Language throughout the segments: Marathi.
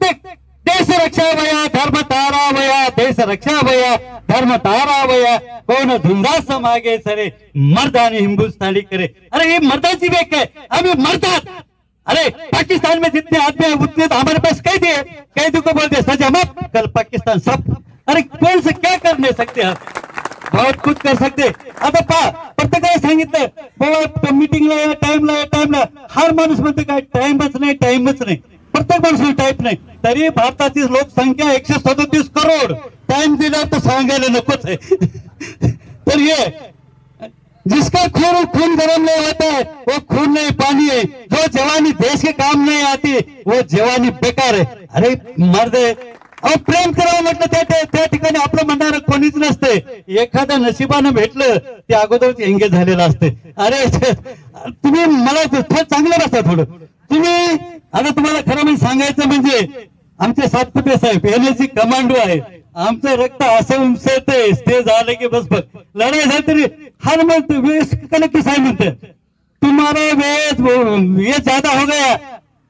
प्रत्येक देश रक्षावया धर्म तारावया, देश रक्षावया धर्म तारावया, कोण धुंदास मागे सरे मर्दानी हिंदुस्तानी करे। अरे ये मर्दाची वेक है, अभी मर्दात। अरे पाकिस्तान में जितने आदमी है उतने तो हमारे पास कैदी है, कैदी को बोलते सजा मत, कल पाकिस्तान सब। अरे कौन से क्या कर नहीं सकते आप, बहुत कुछ कर सकते। आता पहा प्रत्येकाला सांगितलं बाबा मीटिंगला या टाइमला हर माणूस म्हणते काय टाइमच नाही, प्रत्येक माणूस टाइम नाही। तरी भारताची लोकसंख्या 137 करोड, टाइम दिला तर सांगायला नकोच आहे। तर ये जिसका खून गरम नहीं होता है वो खून नहीं पानी है, जो जवानी देश के काम नहीं आती वो जवानी बेकार है। अरे मर्द अहो प्रेम करावं म्हटलं त्या ठिकाणी आपलं म्हणणार कोणीच नसते, एखाद्या नशिबानं भेटलं ते अगोदरच एंगेज झालेलं असते। अरे तुम्ही मला चांगलं बसा थोडं तुम्ही। आता तुम्हाला खरं म्हणजे सांगायचं म्हणजे आमचे सातपुते साहेब एनएसजी कमांडो आहे, आमचं रक्त असं उमसते ते झालं की बस बघ लढाई झाली तरी हर मत की साहेब म्हणते तुम्हारा ये ज्यादा हो गया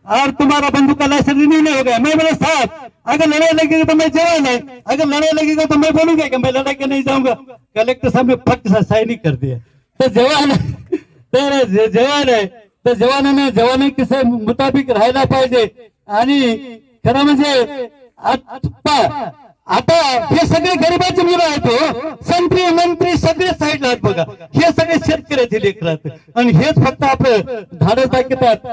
और तुम्हारा बंदूक का लाइसेंस रिन्यू नहीं हो गया। मैं बोला साहब अगर लड़ाई लगेगी तो मैं जवान है, अगर लड़ाई लगेगा तो मैं बोलूंगा कि मैं लड़ाई के नहीं जाऊंगा। कलेक्टर साहब ने फट साइन कर दिया। तो जवान है तर जवानाने किसे मुताबिक राहायला पाहिजे। आणि खरं म्हणजे आता हे सगळे गरिबाचे मुलं आहेत हो, संत्री मंत्री सगळे साईडला आहेत बघा, हे सगळे शेतकऱ्याचे लेकर आहेत आणि हेच फक्त आपलं धाडस दाखवतात।